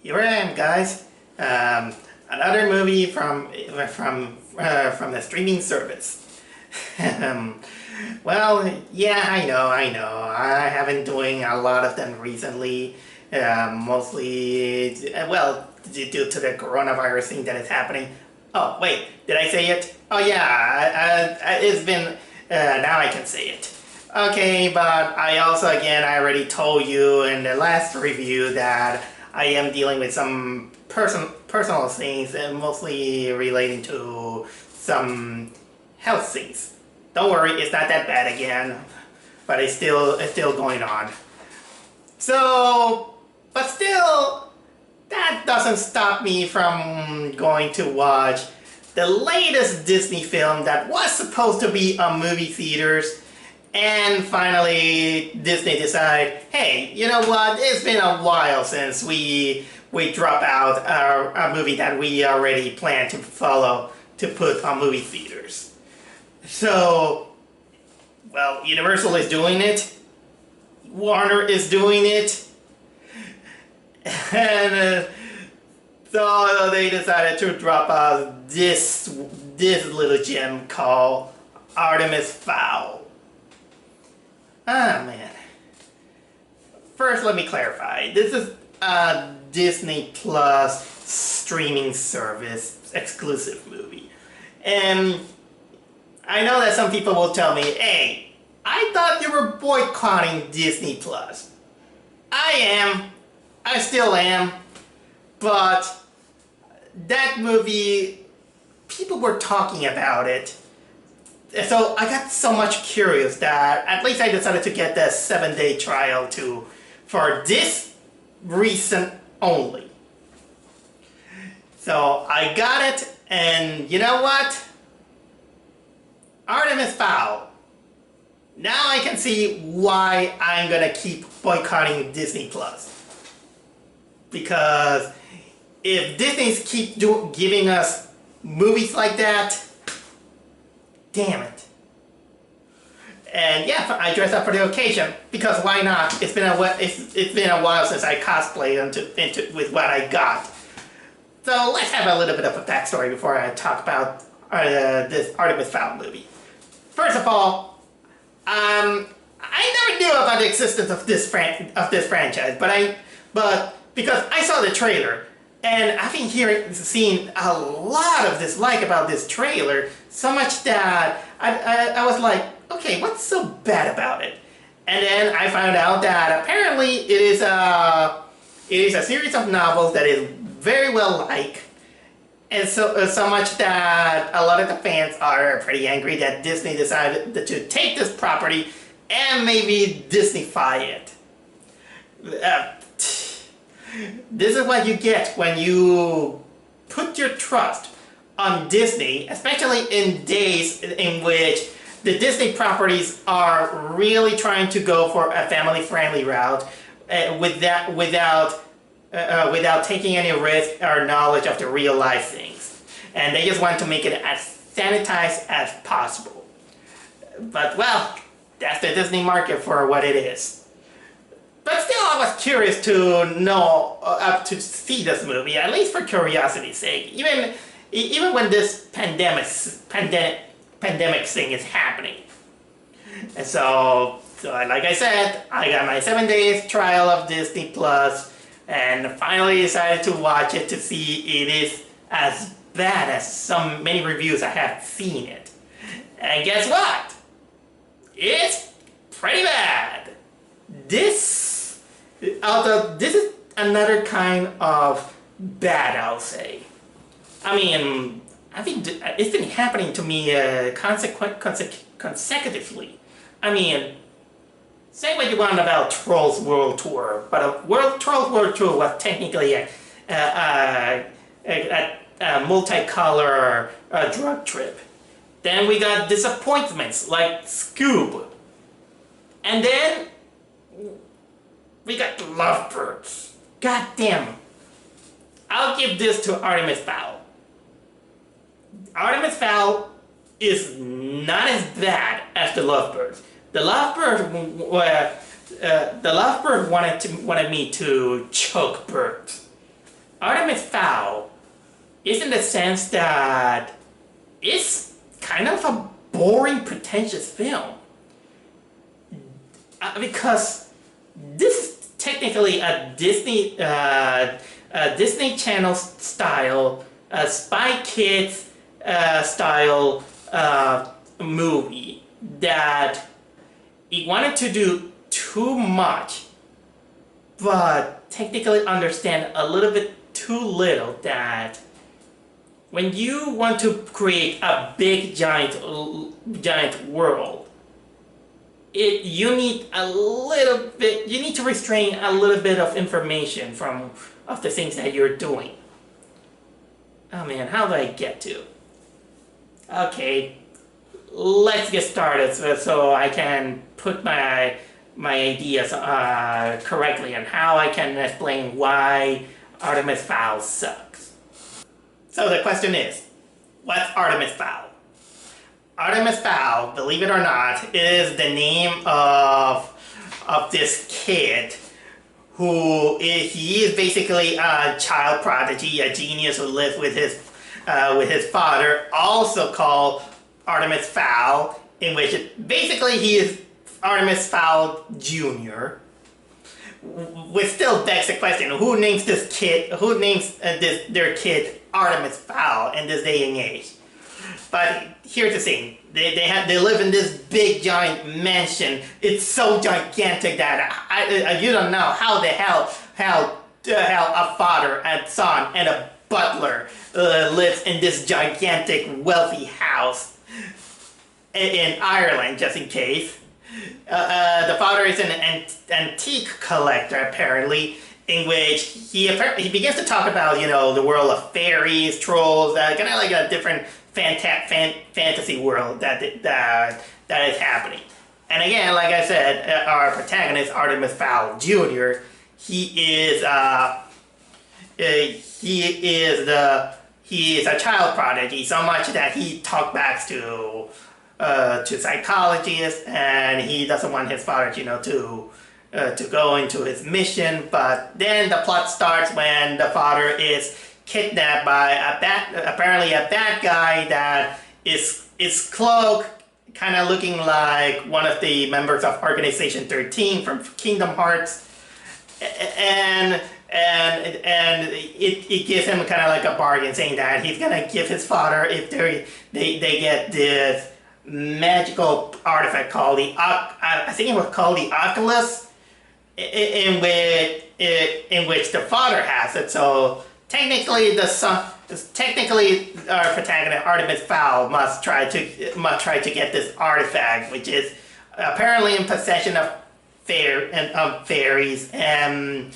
Here I am, guys. Another movie from the streaming service. Well, yeah, I know. I have been doing a lot of them recently. Mostly, well, due to the coronavirus thing that is happening. Oh, wait, did I say it? Oh, yeah, it's been, now I can say it. Okay, but I also, again, I already told you in the last review that I am dealing with some personal things, and mostly relating to some health things. Don't worry, it's not that bad again, but it's still going on. So, but still, that doesn't stop me from going to watch the latest Disney film that was supposed to be on movie theaters, and finally Disney decided, hey, you know what, it's been a while since we drop out a movie that we already planned to follow to put on movie theaters. So, well, Universal is doing it, Warner is doing it, and so they decided to drop out this little gem called Artemis Fowl. Ah, man. First, let me clarify. This is a Disney Plus streaming service exclusive movie. And I know that some people will tell me, hey, I thought you were boycotting Disney Plus. I am. I still am. But that movie, people were talking about it. So I got so much curious that at least I decided to get the 7-day trial for this reason only. So I got it, and you know what? Artemis Fowl. Now I can see why I'm gonna keep boycotting Disney Plus. Because if Disney's keep giving us movies like that, damn it. And yeah, I dressed up for the occasion, because why not? It's been a while since I cosplayed with what I got. So let's have a little bit of a backstory before I talk about this Artemis Fowl movie. First of all, I never knew about the existence of this franchise, but because I saw the trailer, and I've been seeing a lot of dislike about this trailer, so much that I was like, okay, what's so bad about it? And then I found out that apparently it is a series of novels that is very well liked, and so much that a lot of the fans are pretty angry that Disney decided to take this property and maybe Disneyfy it. This is what you get when you put your trust on Disney, especially in days in which the Disney properties are really trying to go for a family-friendly route without taking any risk or knowledge of the real-life things. And they just want to make it as sanitized as possible. But, well, that's the Disney market for what it is. But still, I was curious to know, to see this movie, at least for curiosity's sake. Even when this pandemic thing is happening. And so like I said, I got my 7 days trial of Disney Plus, and finally decided to watch it to see it is as bad as many reviews I have seen it. And guess what? It's pretty bad. This is another kind of bad, I'll say. I mean, it's been happening to me consecutively. I mean, say what you want about Trolls World Tour, but Trolls World Tour was technically a multicolor drug trip. Then we got disappointments like Scoob. And then we got Lovebirds. God damn. I'll give this to Artemis Fowl. Artemis Fowl is not as bad as the Lovebirds. The Lovebird wanted me to choke birds. Artemis Fowl is in the sense that it's kind of a boring, pretentious film. Because this is technically a Disney Channel style, Spy Kids style movie that it wanted to do too much, but technically understand a little bit too little. That when you want to create a big giant world, you need to restrain a little bit of information of the things that you're doing. Oh man, how do I get to? Okay, let's get started so I can put my ideas correctly on how I can explain why Artemis Fowl sucks. So the question is, what's Artemis Fowl? Artemis Fowl, believe it or not, is the name of this kid he is basically a child prodigy, a genius who lives with his father, also called Artemis Fowl, in which basically he is Artemis Fowl Jr. Which still begs the question: who names this kid? Who names their kid Artemis Fowl in this day and age? But here's the thing: they live in this big giant mansion. It's so gigantic that you don't know how the hell a father and son and a butler lives in this gigantic wealthy house in Ireland, just in case. The father is an antique collector, apparently, in which he begins to talk about, the world of fairies, trolls, kind of like a different fantasy world that is happening. And again, like I said, our protagonist, Artemis Fowl Jr., he is a child prodigy, so much that he talks back to psychologists, and he doesn't want his father, to go into his mission. But then the plot starts when the father is kidnapped by apparently a bad guy that is cloaked, kind of looking like one of the members of Organization 13 from Kingdom Hearts, and it gives him kind of like a bargain, saying that he's gonna give his father, if they get this magical artifact called I think it was called the Oculus, in which the father has it. So technically our protagonist Artemis Fowl must try to get this artifact, which is apparently in possession of fairies, and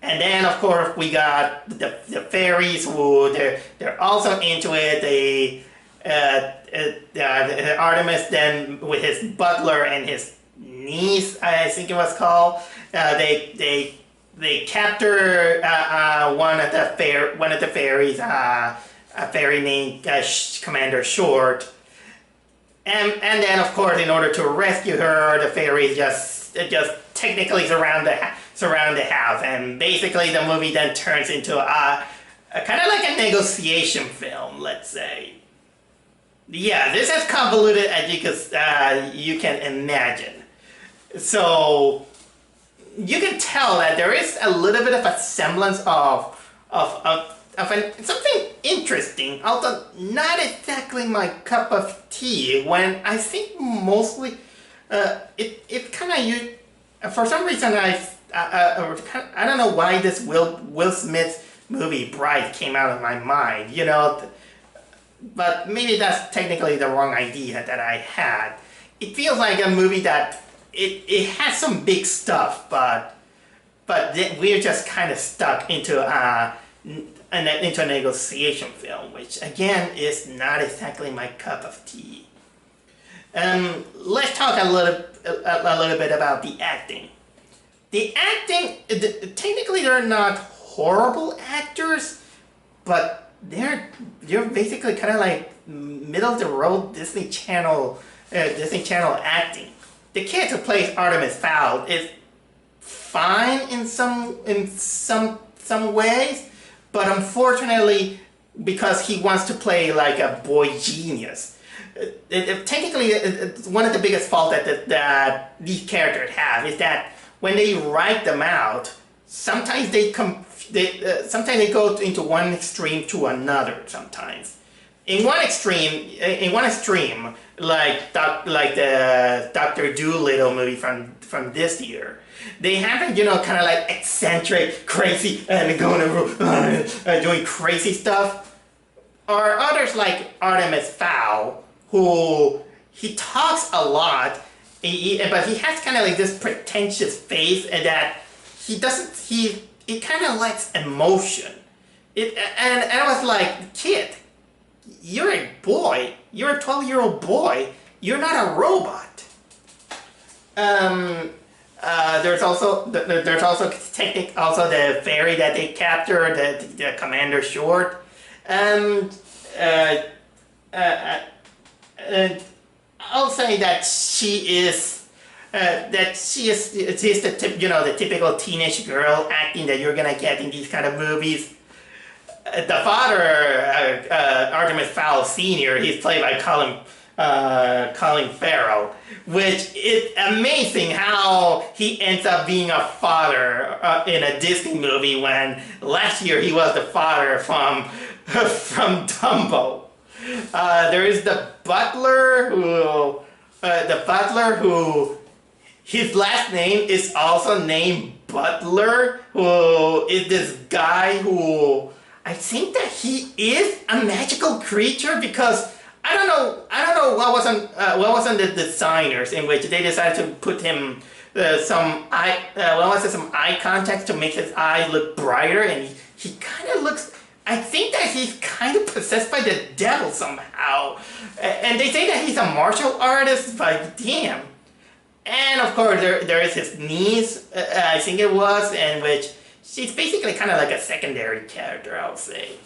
then of course we got the fairies who they're also into it. Artemis then, with his butler and his niece, I think it was called, they capture one of the fairies, a fairy named Commander Short, and then of course, in order to rescue her, the fairies just technically surround the house, and basically the movie then turns into a kind of like a negotiation film, let's say. Yeah, this is convoluted as you can imagine. So you can tell that there is a little bit of a semblance of something interesting, although not exactly my cup of tea. When I think mostly it kind of, for some reason I don't know why this Will Smith movie Bright came out of my mind, but maybe that's technically the wrong idea that I had. It feels like a movie that it has some big stuff, but we're just kind of stuck into a negotiation film, which again is not exactly my cup of tea. Let's talk a little bit about the acting. The acting, technically they're not horrible actors, but they're basically kind of like middle of the road Disney Channel acting. The kid who plays Artemis Fowl is fine in some ways, but unfortunately, because he wants to play like a boy genius, technically, one of the biggest faults that these characters have is that when they write them out, sometimes sometimes they go into one extreme to another. Sometimes, in one extreme, like the Doctor Dolittle movie from this year, they have it, kind of like eccentric, crazy, and going doing crazy stuff. Or others like Artemis Fowl, who he talks a lot, but he has kind of like this pretentious face, and that it kind of lacks emotion. And I was like, kid, you're a boy. You're a 12-year-old boy. You're not a robot. There's also the fairy that they capture, the Commander Short. And I'll say that she's the typical teenage girl acting that you're gonna get in these kind of movies. The father, Artemis Fowl Sr., he's played by Colin Farrell, which is amazing how he ends up being a father in a Disney movie when last year he was the father from Dumbo. There is the butler who his last name is also named Butler, who is this guy who I think that he is a magical creature, because I don't know what was on the designers in which they decided to put him some eye contact to make his eye look brighter, and he kind of looks. I think that he's kind of possessed by the devil somehow. And they say that he's a martial artist, but damn. And of course, there is his niece, I think it was, in which she's basically kind of like a secondary character, I would say.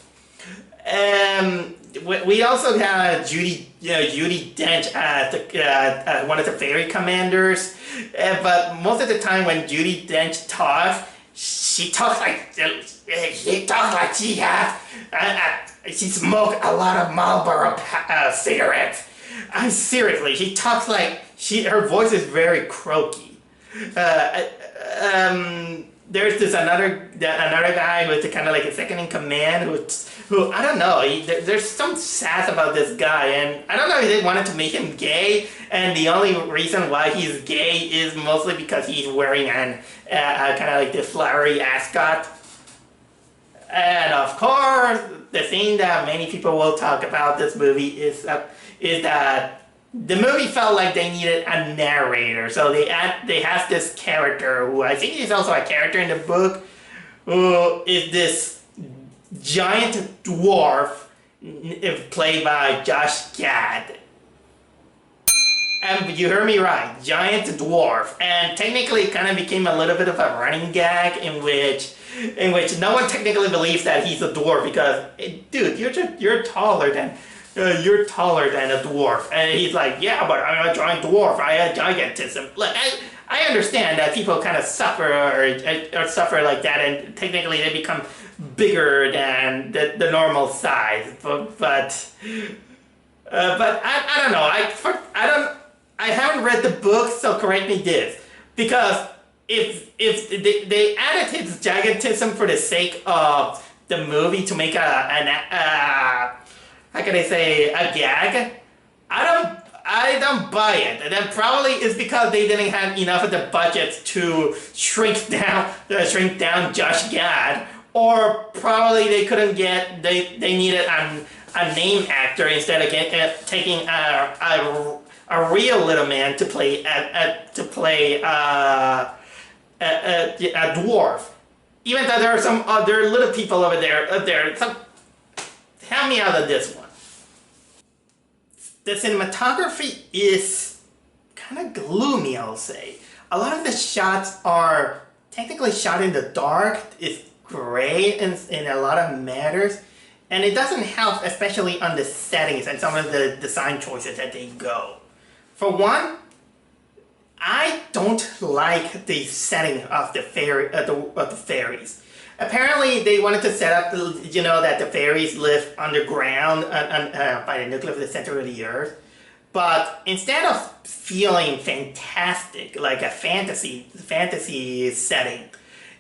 We also have Judi Dench as one of the fairy commanders. But most of the time when Judi Dench talks, she talks like she smoked a lot of Marlboro cigarettes. Seriously, she talks like her voice is very croaky. There's this another guy who's kind of like a second in command who I don't know. There's some sass about this guy, and I don't know if they wanted to make him gay, and the only reason why he's gay is mostly because he's wearing kind of like this flowery ascot. And of course, the thing that many people will talk about this movie is that the movie felt like they needed a narrator, so they have this character who I think is also a character in the book, who is this giant dwarf played by Josh Gad. And you heard me right, giant dwarf. And technically it kind of became a little bit of a running gag in which no one technically believes that he's a dwarf, because, dude, you're taller than a dwarf. And he's like, yeah, but I'm a giant dwarf. I had gigantism. Like, I understand that people kind of suffer or suffer like that, and technically they become bigger than the normal size. But I don't know. I haven't read the book, so correct me this, because if they added his gigantism for the sake of the movie to make how can I say, a gag, I don't buy it. And then probably it's because they didn't have enough of the budget to shrink down Josh Gad, or probably they couldn't get they needed a name actor instead of taking a real little man to play a dwarf. Even though there are some other little people over there. Help me out of this one. The cinematography is kind of gloomy, I'll say. A lot of the shots are technically shot in the dark. It's gray in a lot of matters. And it doesn't help, especially on the settings and some of the design choices that they go. For one, I don't like the setting of the fairies. apparently they wanted to set up, that the fairies live underground by the nucleus of the center of the earth. But instead of feeling fantastic, like a fantasy setting,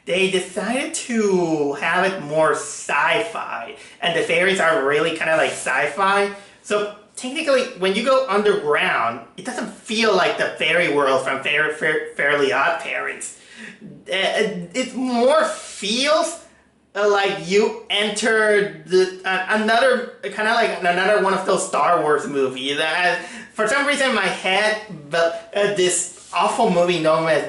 they decided to have it more sci-fi. And the fairies are really kind of like sci-fi. So technically, when you go underground, it doesn't feel like the fairy world from Fairly Odd Parents. It more feels like you entered another kind of like another one of those Star Wars movies. For some reason, in my head, this awful movie known as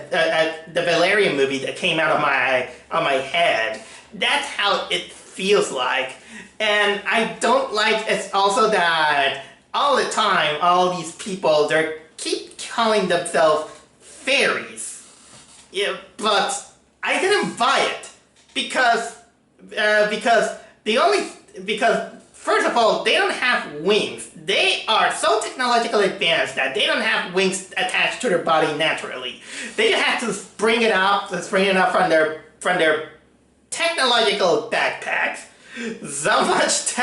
the Valerian movie that came out of my head. That's how it feels like, and I don't like. It's also that all the time, all these people they keep calling themselves fairies. Yeah, but I didn't buy it because first of all, they don't have wings. They are so technologically advanced that they don't have wings attached to their body naturally. They have to spring it up from their technological backpacks. So much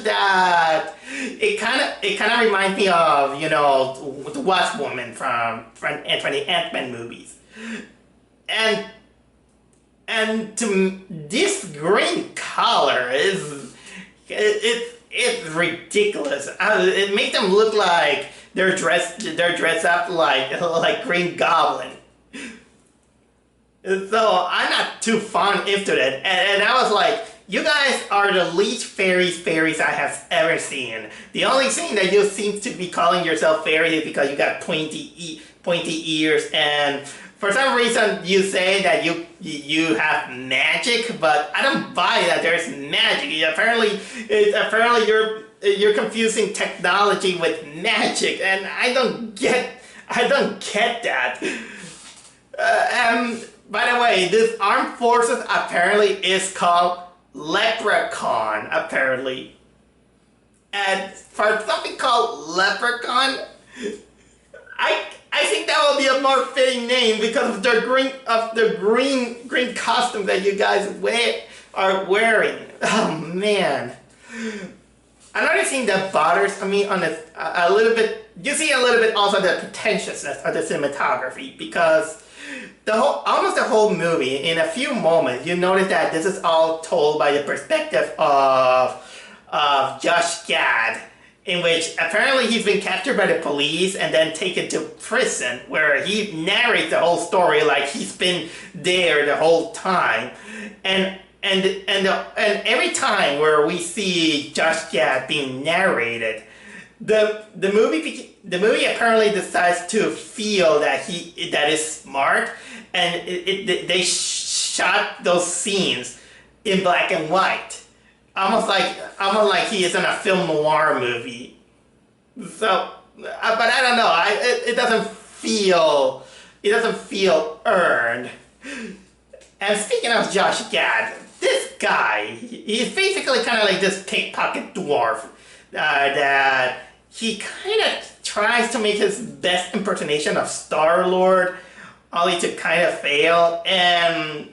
that it kind of reminds me of the Wasp Woman from the Ant-Man movies, and to this green color it's ridiculous. It makes them look like they're dressed up like Green Goblin. So I'm not too fond into it, and I was like, you guys are the least fairies I have ever seen. The only thing that you seem to be calling yourself fairy is because you got pointy ears, and for some reason you say that you have magic, but I don't buy that there's magic. Apparently you're confusing technology with magic, and I don't get that. By the way, this armed forces apparently is called Leprechaun, apparently. And for something called Leprechaun, I think that will be a more fitting name because of the green costume that you guys are wearing. Oh man. Another thing that bothers me on a little bit, you see a little bit also the pretentiousness of the cinematography, because almost the whole movie, in a few moments, you notice that this is all told by the perspective of Josh Gad, in which apparently he's been captured by the police and then taken to prison, where he narrates the whole story like he's been there the whole time, and every time where we see Josh Gad being narrated, the movie apparently decides to feel that is smart, and they shot those scenes in black and white, almost like he is in a film noir movie. So, but I don't know. It doesn't feel earned. And speaking of Josh Gad, this guy, he's basically kind of like this pickpocket dwarf that he kind of tries to make his best impersonation of Star-Lord, only to kind of fail. And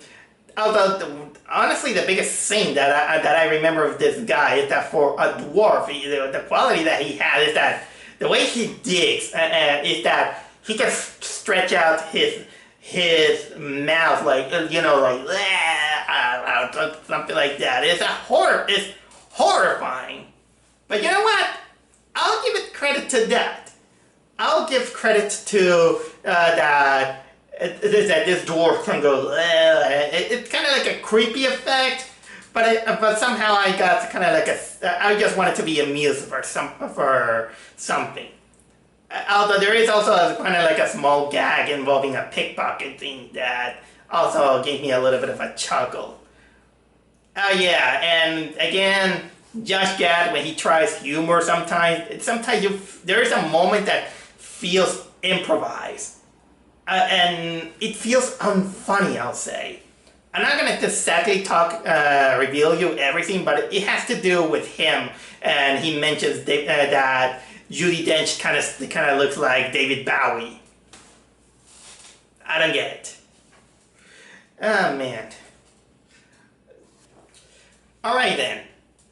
although honestly, the biggest thing that I remember of this guy is that for a dwarf, the quality that he has is that the way he digs is that he can stretch out his mouth like something like that. It's horrifying. But you know what? I'll give it credit to that. I'll give credit to that this dwarf can go. It's kind of like a creepy effect, but somehow I got kind of like I just wanted to be amused for something. Although there is also kind of like a small gag involving a pickpocket thing that also gave me a little bit of a chuckle. Oh yeah, and again, Josh Gad, when he tries humor sometimes there is a moment that feels improvised. And it feels unfunny, I'll say. I'm not going to exactly reveal you everything, but it has to do with him. And he mentions that Judi Dench kind of looks like David Bowie. I don't get it. Oh man. Alright then,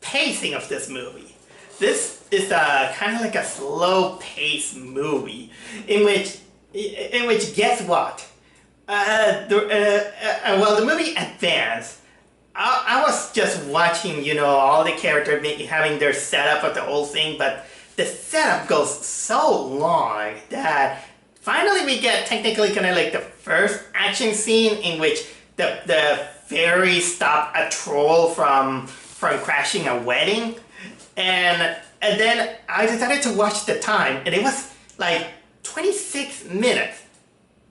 pacing of this movie. This is kind of like a slow-paced movie in which guess what? Well, the movie advanced. I was just watching, you know, all the characters having their setup of the whole thing, but the setup goes so long that finally we get technically kind of like the first action scene in which the fairies stop a troll from crashing a wedding, and then I decided to watch the time, and it was like 26 minutes.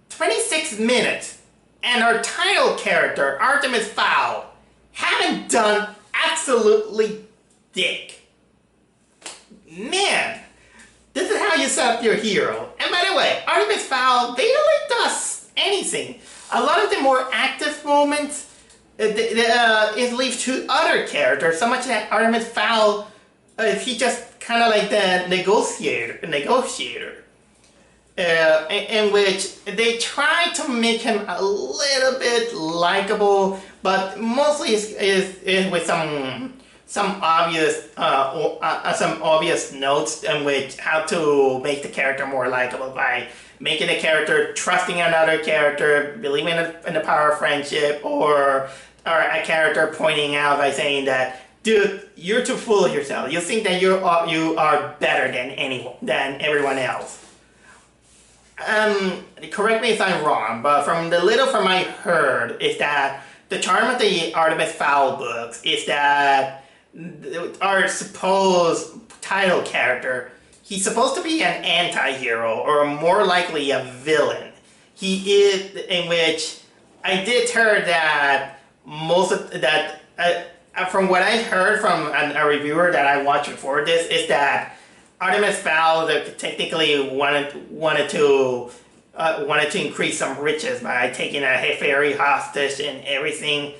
26 minutes, and our title character, Artemis Fowl, haven't done absolutely dick. Man, this is how you set up your hero. And by the way, Artemis Fowl barely does anything. A lot of the more active moments is left to other characters, so much that Artemis Fowl, he just kind of like the negotiator. In which they try to make him a little bit likable, but mostly is with some obvious notes in which how to make the character more likable by making the character trusting another character, believing in the power of friendship, or a character pointing out by saying that, dude, you're too full of yourself. You think that you are better than everyone else. Correct me if I'm wrong, but from the little I heard is that the charm of the Artemis Fowl books is that our supposed title character, he's supposed to be an anti-hero, or more likely a villain. He is, in which I did hear that most of that, from what I heard from a reviewer that I watched before this, is that Artemis Fowl technically wanted to increase some riches by taking a fairy hostage and everything.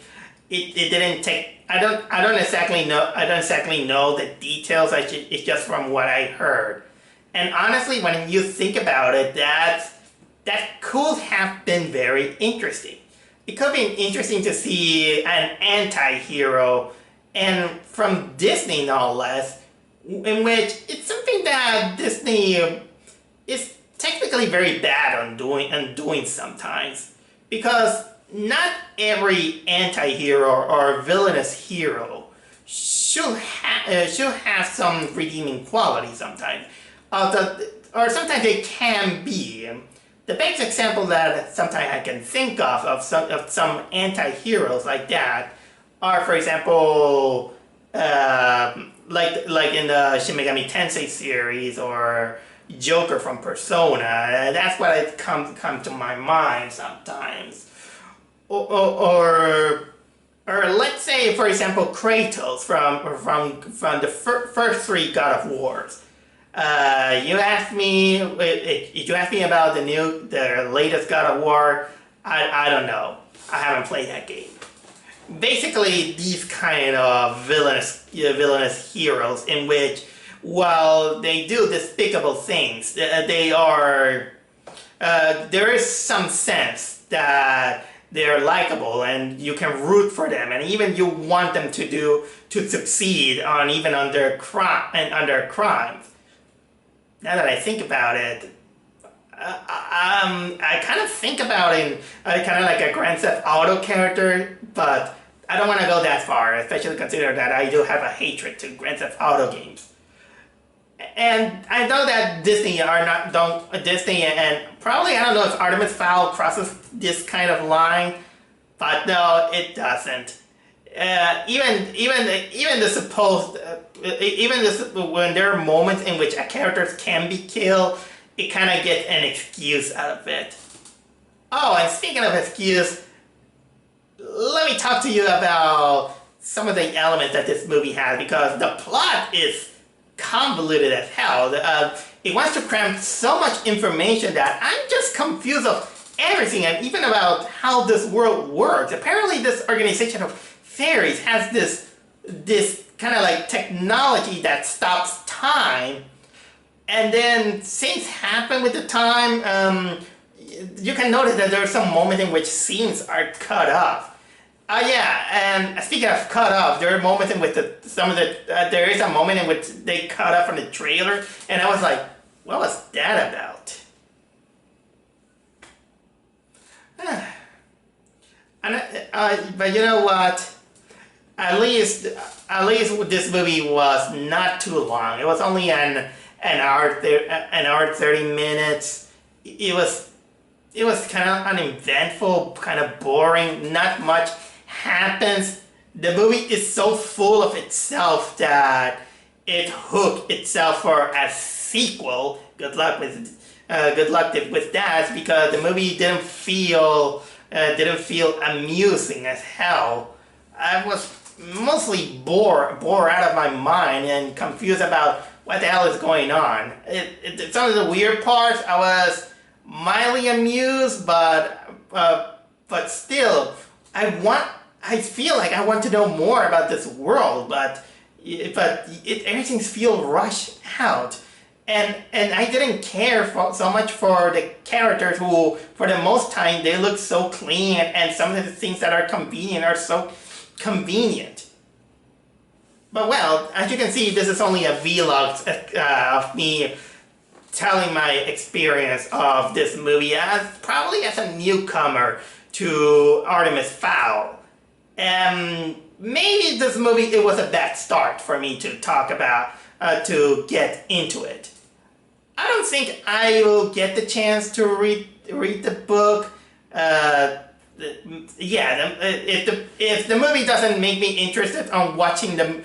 It didn't take. I don't exactly know the details. It's just from what I heard. And honestly, when you think about it, that could have been very interesting. It could be interesting to see an anti-hero, and from Disney no less, in which it's something that Disney is technically very bad on doing sometimes, because not every anti-hero or villainous hero should have some redeeming quality sometimes, or sometimes they can be. The best example that sometimes I can think of some anti-heroes like that are, for example, like in the Shin Megami Tensei series, or Joker from Persona. That's what it come to my mind sometimes. Or let's say, for example, Kratos from the first three God of Wars. You asked me about the latest God of War. I don't know. I haven't played that game. Basically, these kind of villainous heroes, in which, while they do despicable things, there is some sense that they're likable and you can root for them, and even you want them to succeed under crimes. Now that I think about it, I kind of think about it kind of like a Grand Theft Auto character, but I don't want to go that far, especially considering that I do have a hatred to Grand Theft Auto games. And I know that Disney and probably, I don't know if Artemis Fowl crosses this kind of line, but no, it doesn't. When there are moments in which a character can be killed, it kind of gets an excuse out of it. Oh, and speaking of excuse, let me talk to you about some of the elements that this movie has, because the plot is convoluted as hell. It wants to cram so much information that I'm just confused of everything, and even about how this world works. Apparently this organization of fairies has this kind of like technology that stops time, and then things happen with the time. You can notice that there are some moments in which scenes are cut off. Yeah, and speaking of cut off, there are moments in which there is a moment in which they cut off from the trailer, and I was like, what was that about? But you know what? At least this movie was not too long. It was only an hour 30 minutes. It was kind of uneventful, kind of boring. Not much happens. The movie is so full of itself that it hooked itself for a sequel. Good luck with that, because the movie didn't feel amusing as hell. I was mostly bored out of my mind and confused about what the hell is going on. Some of the weird parts I was mildly amused, but still, I feel like I want to know more about this world, but everything feels rushed out. And I didn't care so much for the characters who, for the most time, they look so clean, and some of the things that are convenient are so convenient. But well, as you can see, this is only a vlog of me telling my experience of this movie probably as a newcomer to Artemis Fowl. And maybe this movie, it was a bad start for me to talk about, to get into it. I don't think I will get the chance to read the book. If the movie doesn't make me interested on watching the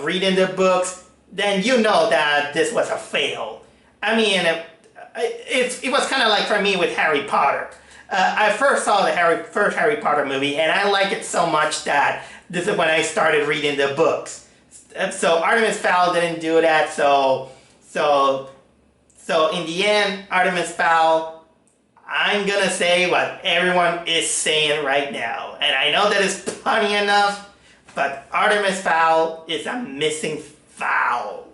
reading the books, then you know that this was a fail. I mean, it was kind of like for me with Harry Potter. I first saw the first Harry Potter movie, and I liked it so much that this is when I started reading the books. So Artemis Fowl didn't do that. So in the end, Artemis Fowl, I'm gonna say what everyone is saying right now, and I know that is funny enough, but Artemis Fowl is a missing fowl.